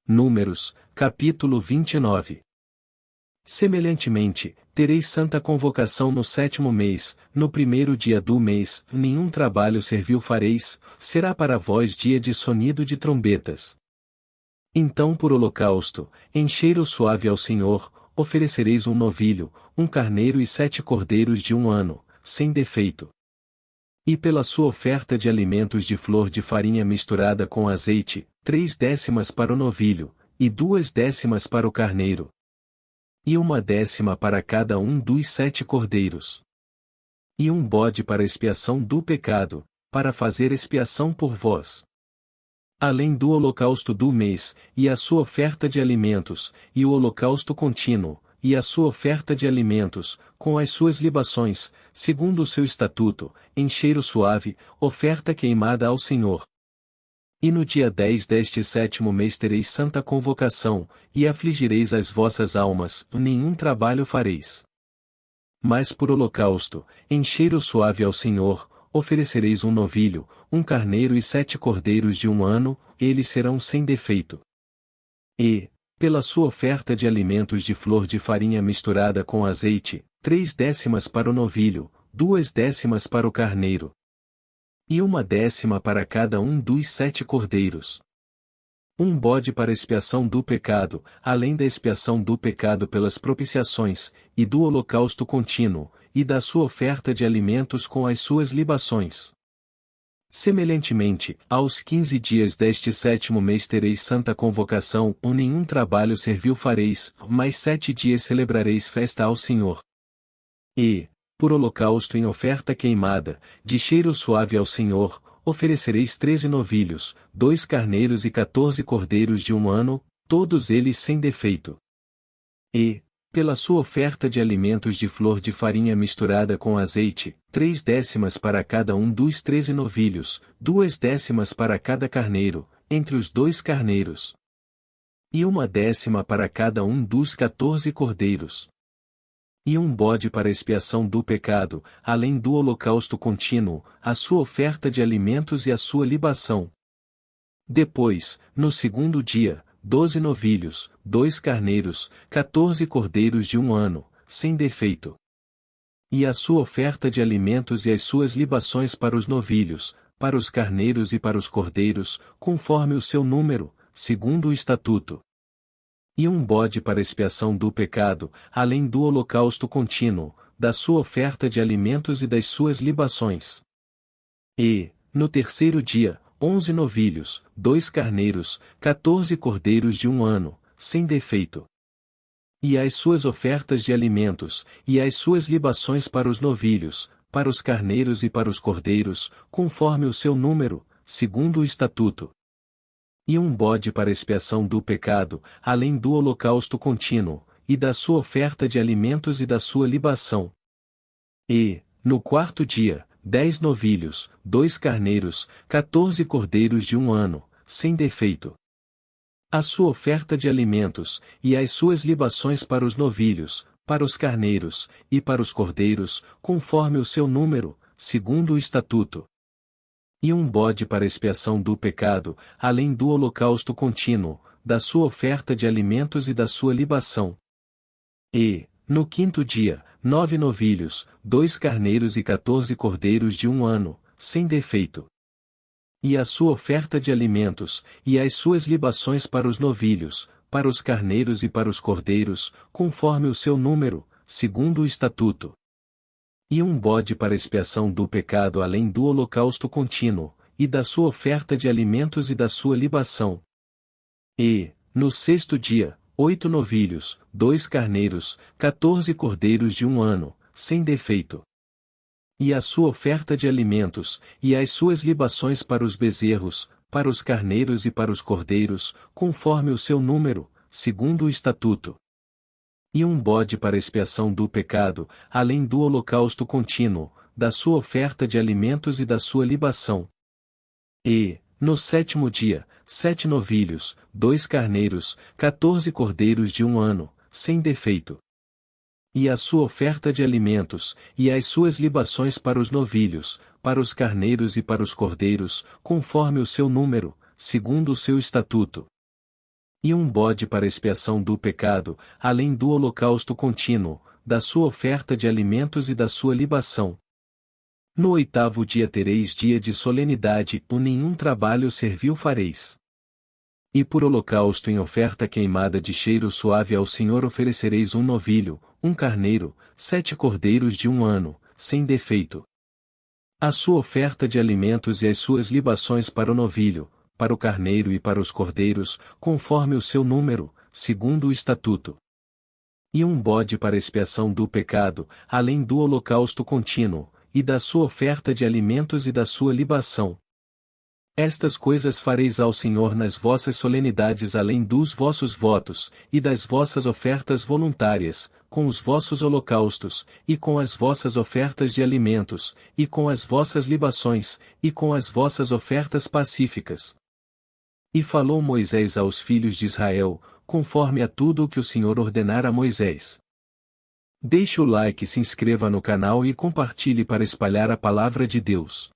Números, capítulo 29. Semelhantemente, tereis santa convocação no 7º mês, no 1º dia do mês, nenhum trabalho servil fareis, será para vós dia de sonido de trombetas. Então por holocausto, em cheiro suave ao Senhor, oferecereis um novilho, um carneiro e 7 cordeiros de 1 ano, sem defeito. E pela sua oferta de alimentos de flor de farinha misturada com azeite, 3/10 para o novilho, e 2/10 para o carneiro. E 1/10 para cada um dos 7 cordeiros. E um bode para expiação do pecado, para fazer expiação por vós. Além do holocausto do mês, e a sua oferta de alimentos, e o holocausto contínuo, e a sua oferta de alimentos, com as suas libações, segundo o seu estatuto, em cheiro suave, oferta queimada ao Senhor. E no dia 10 deste 7º mês tereis santa convocação, e afligireis as vossas almas, nenhum trabalho fareis. Mas por holocausto, em cheiro suave ao Senhor, oferecereis um novilho, um carneiro e 7 cordeiros de 1 ano, eles serão sem defeito. E, pela sua oferta de alimentos de flor de farinha misturada com azeite, 3/10 para o novilho, 2/10 para o carneiro. E 1/10 para cada um dos 7 cordeiros. Um bode para expiação do pecado, além da expiação do pecado pelas propiciações, e do holocausto contínuo, e da sua oferta de alimentos com as suas libações. Semelhantemente, aos 15 dias deste 7º mês tereis santa convocação, nenhum trabalho servil fareis, mas 7 dias celebrareis festa ao Senhor. E, por holocausto em oferta queimada, de cheiro suave ao Senhor, oferecereis 13 novilhos, 2 carneiros e 14 cordeiros de 1 ano, todos eles sem defeito. E, pela sua oferta de alimentos de flor de farinha misturada com azeite, 3/10 para cada um dos 13 novilhos, 2/10 para cada carneiro, entre os 2 carneiros. E 1/10 para cada um dos 14 cordeiros. E um bode para expiação do pecado, além do holocausto contínuo, a sua oferta de alimentos e a sua libação. Depois, no 2º dia, 12 novilhos, 2 carneiros, 14 cordeiros de 1 ano, sem defeito. E a sua oferta de alimentos e as suas libações para os novilhos, para os carneiros e para os cordeiros, conforme o seu número, segundo o estatuto. E um bode para expiação do pecado, além do holocausto contínuo, da sua oferta de alimentos e das suas libações. E, no 3º dia, 11 novilhos, 2 carneiros, 14 cordeiros de 1 ano, sem defeito. E as suas ofertas de alimentos, e as suas libações para os novilhos, para os carneiros e para os cordeiros, conforme o seu número, segundo o estatuto. E um bode para expiação do pecado, além do holocausto contínuo, e da sua oferta de alimentos e da sua libação. E, no 4º dia, 10 novilhos, 2 carneiros, 14 cordeiros de 1 ano, sem defeito. A sua oferta de alimentos, e as suas libações para os novilhos, para os carneiros, e para os cordeiros, conforme o seu número, segundo o estatuto. E um bode para expiação do pecado, além do holocausto contínuo, da sua oferta de alimentos e da sua libação. E, no 5º dia, 9 novilhos, 2 carneiros e 14 cordeiros de 1 ano, sem defeito. E a sua oferta de alimentos, e as suas libações para os novilhos, para os carneiros e para os cordeiros, conforme o seu número, segundo o estatuto. E um bode para expiação do pecado além do holocausto contínuo, e da sua oferta de alimentos e da sua libação. E, no 6º dia, 8 novilhos, 2 carneiros, 14 cordeiros de 1 ano, sem defeito. E a sua oferta de alimentos, e as suas libações para os bezerros, para os carneiros e para os cordeiros, conforme o seu número, segundo o estatuto. E um bode para expiação do pecado, além do holocausto contínuo, da sua oferta de alimentos e da sua libação. E, no 7º dia, 7 novilhos, 2 carneiros, 14 cordeiros de 1 ano, sem defeito. E a sua oferta de alimentos, e as suas libações para os novilhos, para os carneiros e para os cordeiros, conforme o seu número, segundo o seu estatuto. e um bode para expiação do pecado, além do holocausto contínuo, da sua oferta de alimentos e da sua libação. No 8º dia tereis dia de solenidade, nenhum trabalho servil fareis. E por holocausto em oferta queimada de cheiro suave ao Senhor oferecereis um novilho, um carneiro, 7 cordeiros de 1 ano, sem defeito. A sua oferta de alimentos e as suas libações para o novilho, para o carneiro e para os cordeiros, conforme o seu número, segundo o estatuto. E um bode para expiação do pecado, além do holocausto contínuo, e da sua oferta de alimentos e da sua libação. Estas coisas fareis ao Senhor nas vossas solenidades além dos vossos votos, e das vossas ofertas voluntárias, com os vossos holocaustos, e com as vossas ofertas de alimentos, e com as vossas libações, e com as vossas ofertas pacíficas. E falou Moisés aos filhos de Israel, conforme a tudo o que o Senhor ordenara a Moisés. Deixe o like, se inscreva no canal e compartilhe para espalhar a palavra de Deus.